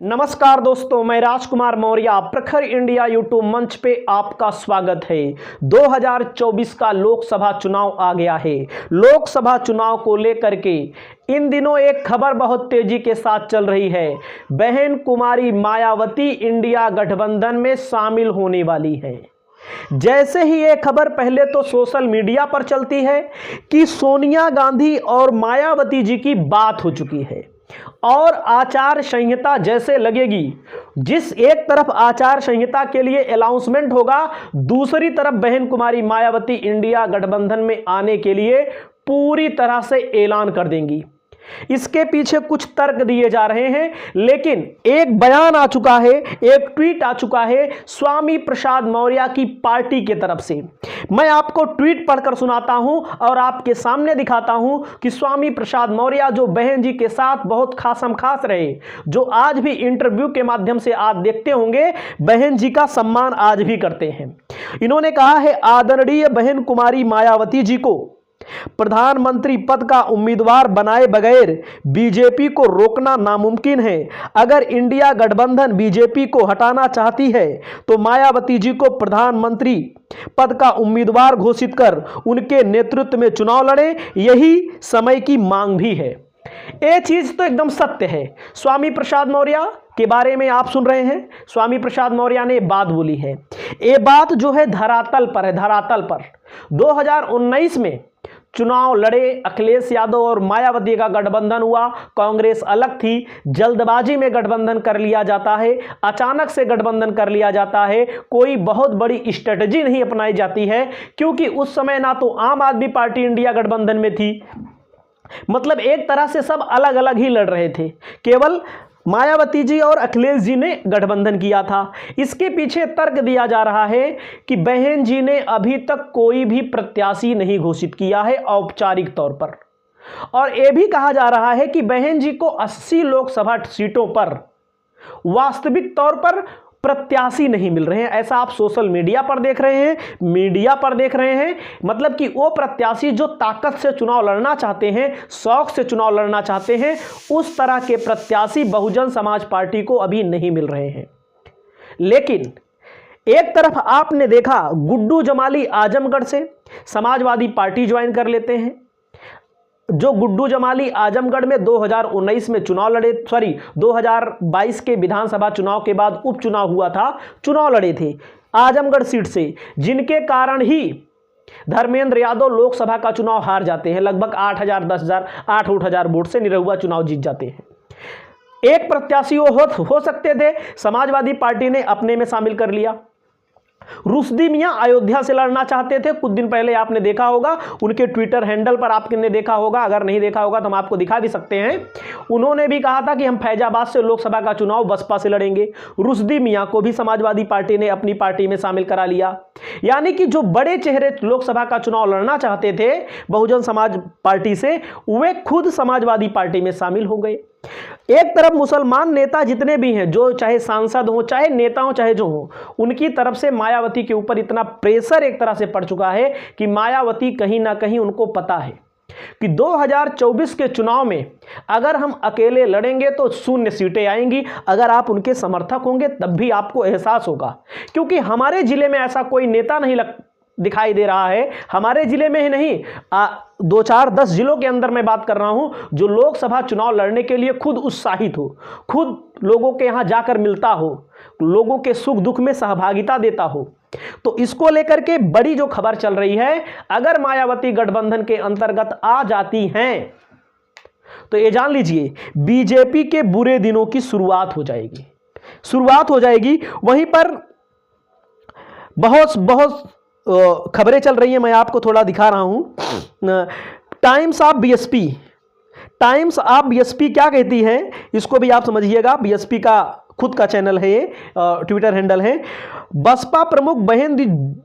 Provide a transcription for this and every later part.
नमस्कार दोस्तों, मैं राजकुमार मौर्य प्रखर इंडिया यूट्यूब मंच पे आपका स्वागत है। 2024 का लोकसभा चुनाव आ गया है। लोकसभा चुनाव को लेकर के इन दिनों एक खबर बहुत तेजी के साथ चल रही है। बहन कुमारी मायावती इंडिया गठबंधन में शामिल होने वाली है। जैसे ही ये खबर पहले तो सोशल मीडिया पर चलती है कि सोनिया गांधी और मायावती जी की बात हो चुकी है और आचार संहिता जैसे लगेगी। जिस एक तरफ आचार संहिता के लिए अनाउंसमेंट होगा, दूसरी तरफ बहन कुमारी मायावती इंडिया गठबंधन में आने के लिए पूरी तरह से ऐलान कर देंगी। इसके पीछे कुछ तर्क दिए जा रहे हैं, लेकिन एक बयान आ चुका है, एक ट्वीट आ चुका है स्वामी प्रसाद मौर्य की पार्टी के तरफ से। मैं आपको ट्वीट पढ़कर सुनाता हूं और आपके सामने दिखाता हूं कि स्वामी प्रसाद मौर्य जो बहन जी के साथ बहुत खासम खास रहे, जो आज भी इंटरव्यू के माध्यम से आप देखते होंगे, बहन जी का सम्मान आज भी करते हैं। इन्होंने कहा है, आदरणीय बहन कुमारी मायावती जी को प्रधानमंत्री पद का उम्मीदवार बनाए बगैर बीजेपी को रोकना नामुमकिन है। अगर इंडिया गठबंधन बीजेपी को हटाना चाहती है तो मायावती जी को प्रधानमंत्री पद का उम्मीदवार घोषित कर उनके नेतृत्व में चुनाव लड़े, यही समय की मांग भी है। ये चीज तो एकदम सत्य है। स्वामी प्रसाद मौर्य के बारे में आप सुन रहे हैं। स्वामी प्रसाद मौर्य ने बात बोली है। ये बात जो है धरातल पर है, धरातल पर। 2019 में चुनाव लड़े अखिलेश यादव और मायावती का गठबंधन हुआ। कांग्रेस अलग थी, जल्दबाजी में गठबंधन कर लिया जाता है, अचानक से गठबंधन कर लिया जाता है। कोई बहुत बड़ी स्ट्रेटजी नहीं अपनाई जाती है, क्योंकि उस समय ना तो आम आदमी पार्टी इंडिया गठबंधन में थी, मतलब एक तरह से सब अलग अलग ही लड़ रहे थे। केवल मायावती जी और अखिलेश जी ने गठबंधन किया था। इसके पीछे तर्क दिया जा रहा है कि बहन जी ने अभी तक कोई भी प्रत्याशी नहीं घोषित किया है औपचारिक तौर पर, और यह भी कहा जा रहा है कि बहन जी को 80 लोकसभा सीटों पर वास्तविक तौर पर प्रत्याशी नहीं मिल रहे हैं। ऐसा आप सोशल मीडिया पर देख रहे हैं, मीडिया पर देख रहे हैं। मतलब कि वो प्रत्याशी जो ताकत से चुनाव लड़ना चाहते हैं, शौक से चुनाव लड़ना चाहते हैं, उस तरह के प्रत्याशी बहुजन समाज पार्टी को अभी नहीं मिल रहे हैं। लेकिन एक तरफ आपने देखा, गुड्डू जमाली आजमगढ़ से समाजवादी पार्टी ज्वाइन कर लेते हैं। जो गुड्डू जमाली आजमगढ़ में 2019 में चुनाव लड़े, 2022 के विधानसभा चुनाव के बाद उपचुनाव हुआ था, चुनाव लड़े थे आजमगढ़ सीट से, जिनके कारण ही धर्मेंद्र यादव लोकसभा का चुनाव हार जाते हैं। लगभग 8,000, 10,000, 8,000 वोट से निरहुआ चुनाव जीत जाते हैं। एक प्रत्याशी वो हो सकते थे, समाजवादी पार्टी ने अपने में शामिल कर लिया। रुश्दी मियां अयोध्या से लड़ना चाहते थे। कुछ दिन पहले आपने देखा होगा, उनके ट्विटर हैंडल पर आपने देखा होगा, अगर नहीं देखा होगा तो हम आपको दिखा भी सकते हैं। उन्होंने भी कहा था कि हम फैजाबाद से लोकसभा का चुनाव बसपा से लड़ेंगे। रुश्दी मियां को भी समाजवादी पार्टी ने अपनी पार्टी में शामिल करा लिया। यानी कि जो बड़े चेहरे लोकसभा का चुनाव लड़ना चाहते थे बहुजन समाज पार्टी से, वे खुद समाजवादी पार्टी में शामिल हो गए। एक तरफ मुसलमान नेता जितने भी हैं, जो चाहे सांसद हो, चाहे नेता हो, चाहे जो हो, उनकी तरफ से मायावती के ऊपर इतना प्रेशर एक तरह से पड़ चुका है कि मायावती कहीं ना कहीं उनको पता है कि 2024 के चुनाव में अगर हम अकेले लड़ेंगे तो 0 सीटें आएंगी। अगर आप उनके समर्थक होंगे तब भी आपको एहसास होगा, क्योंकि हमारे जिले में ऐसा कोई नेता नहीं दिखाई दे रहा है। हमारे जिले में ही नहीं, 2-4-10 जिलों के अंदर मैं बात कर रहा हूं, जो लोकसभा चुनाव लड़ने के लिए खुद उत्साहित हो, खुद लोगों के यहां जाकर मिलता हो, लोगों के सुख दुख में सहभागिता देता हो। तो इसको लेकर के बड़ी जो खबर चल रही है, अगर मायावती गठबंधन के अंतर्गत आ जाती हैं तो ये जान लीजिए बीजेपी के बुरे दिनों की शुरुआत हो जाएगी, शुरुआत हो जाएगी। वहीं पर बहुत खबरें चल रही हैं, मैं आपको थोड़ा दिखा रहा हूं। Times of BSP, times of BSP क्या कहती है, इसको भी आप समझिएगा। बीएसपी का खुद का चैनल है, ये ट्विटर हैंडल है। बसपा प्रमुख बहन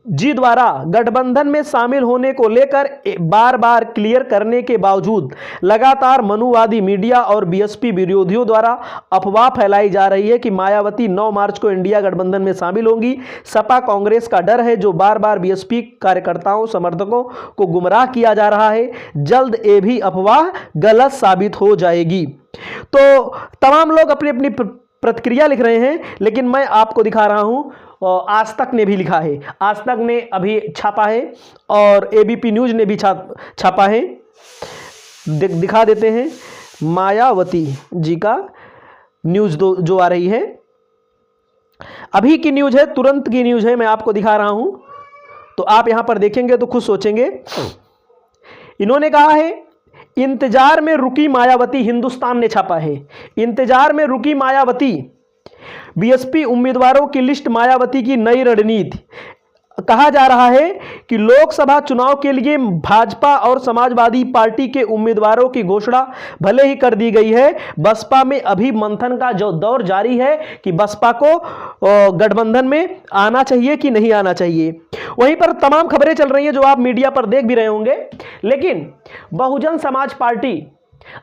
जी द्वारा गठबंधन में शामिल होने को लेकर बार बार क्लियर करने के बावजूद लगातार मनुवादी मीडिया और बीएसपी विरोधियों द्वारा अफवाह फैलाई जा रही है कि मायावती 9 मार्च को इंडिया गठबंधन में शामिल होंगी। सपा कांग्रेस का डर है, जो बार बार बीएसपी कार्यकर्ताओं समर्थकों को गुमराह किया जा रहा है। जल्द ये भी अफवाह गलत साबित हो जाएगी। तो तमाम लोग अपनी अपनी प्रतिक्रिया लिख रहे हैं, लेकिन मैं आपको दिखा रहा हूं, आज तक ने भी लिखा है, आज तक ने अभी छापा है और एबीपी न्यूज ने भी छापा है। दिखा देते हैं मायावती जी का न्यूज जो आ रही है, अभी की न्यूज है, तुरंत की न्यूज है, मैं आपको दिखा रहा हूं, तो आप यहां पर देखेंगे तो खुद सोचेंगे। इन्होंने कहा है इंतजार में रुकी मायावती, हिंदुस्तान ने छापा है, इंतजार में रुकी मायावती, बीएसपी उम्मीदवारों की लिस्ट, मायावती की नई रणनीति। कहा जा रहा है कि लोकसभा चुनाव के लिए भाजपा और समाजवादी पार्टी के उम्मीदवारों की घोषणा भले ही कर दी गई है, बसपा में अभी मंथन का जो दौर जारी है कि बसपा को गठबंधन में आना चाहिए कि नहीं आना चाहिए। वहीं पर तमाम खबरें चल रही हैं जो आप मीडिया पर देख भी रहे होंगे। लेकिन बहुजन समाज पार्टी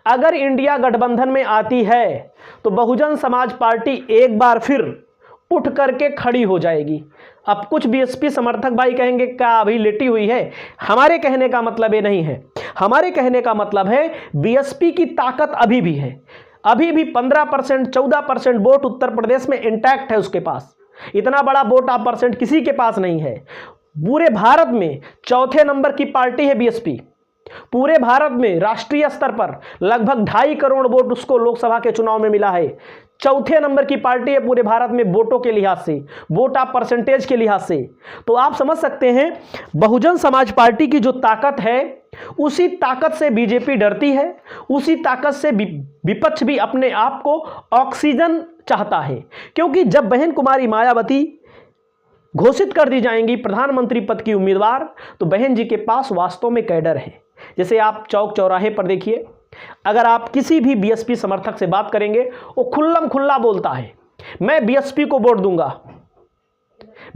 अगर इंडिया गठबंधन में आती है तो बहुजन समाज पार्टी एक बार फिर उठ करके खड़ी हो जाएगी। अब कुछ बीएसपी समर्थक भाई कहेंगे क्या अभी लेटी हुई है, हमारे कहने का मतलब ये नहीं है। हमारे कहने का मतलब है बीएसपी की ताकत अभी भी है, अभी भी 15% 14% वोट उत्तर प्रदेश में इंटैक्ट है उसके पास। इतना बड़ा वोट आप परसेंट किसी के पास नहीं है। पूरे भारत में चौथे नंबर की पार्टी है बीएसपी। पूरे भारत में राष्ट्रीय स्तर पर लगभग 2.5 करोड़ वोट उसको लोकसभा के चुनाव में मिला है। चौथे नंबर की पार्टी है पूरे भारत में वोटों के लिहाज से, वोट आप परसेंटेज के लिहाज से। तो आप समझ सकते हैं बहुजन समाज पार्टी की जो ताकत है उसी ताकत से बीजेपी डरती है, उसी ताकत से विपक्ष भी अपने आप को ऑक्सीजन चाहता है। क्योंकि जब बहन कुमारी मायावती घोषित कर दी जाएंगी प्रधानमंत्री पद की उम्मीदवार, तो बहन जी के पास वास्तव में कैडर है। जैसे आप चौक चौराहे पर देखिए, अगर आप किसी भी बीएसपी समर्थक से बात करेंगे वो खुल्लम खुल्ला बोलता है मैं बीएसपी को वोट दूंगा।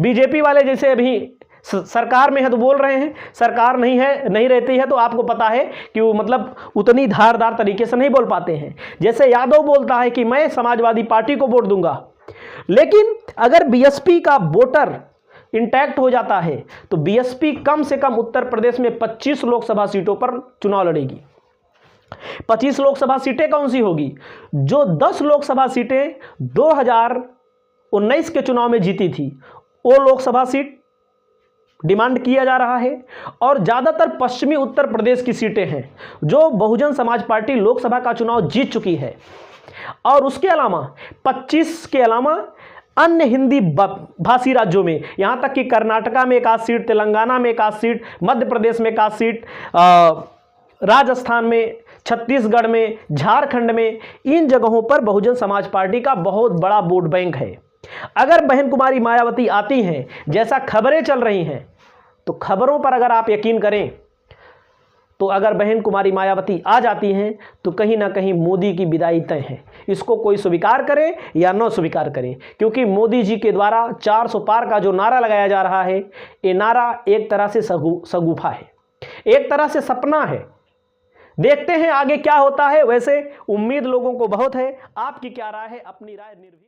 बीजेपी वाले जैसे अभी सरकार में है तो बोल रहे हैं, सरकार नहीं रहती है तो आपको पता है कि वो मतलब उतनी धारदार तरीके से नहीं बोल पाते हैं। जैसे यादव बोलता है कि मैं समाजवादी पार्टी को वोट दूंगा, लेकिन अगर बीएसपी का वोटर इंटैक्ट हो जाता है तो बीएसपी कम से कम उत्तर प्रदेश में 25 लोकसभा सीटों पर चुनाव लड़ेगी। 25 लोकसभा सीटें कौन सी होगी? जो 10 लोकसभा सीटें 2019 के चुनाव में जीती थी वो लोकसभा सीट डिमांड किया जा रहा है। और ज्यादातर पश्चिमी उत्तर प्रदेश की सीटें हैं जो बहुजन समाज पार्टी लोकसभा का चुनाव जीत चुकी है। और उसके अलावा 25 के अलावा अन्य हिंदी भाषी राज्यों में, यहां तक कि कर्नाटका में एक आध सीट, तेलंगाना में एक आध सीट, मध्य प्रदेश में एक आध सीट, राजस्थान में, छत्तीसगढ़ में, झारखंड में, इन जगहों पर बहुजन समाज पार्टी का बहुत बड़ा वोट बैंक है। अगर बहन कुमारी मायावती आती हैं जैसा खबरें चल रही हैं, तो खबरों पर अगर आप यकीन करें तो अगर बहन कुमारी मायावती आ जाती हैं तो कहीं ना कहीं मोदी की विदाई तय है। इसको कोई स्वीकार करे या न स्वीकार करे, क्योंकि मोदी जी के द्वारा 400 पार का जो नारा लगाया जा रहा है, ये नारा एक तरह से शगुफा है, एक तरह से सपना है। देखते हैं आगे क्या होता है। वैसे उम्मीद लोगों को बहुत है। आपकी क्या राय है? अपनी राय निर्भीक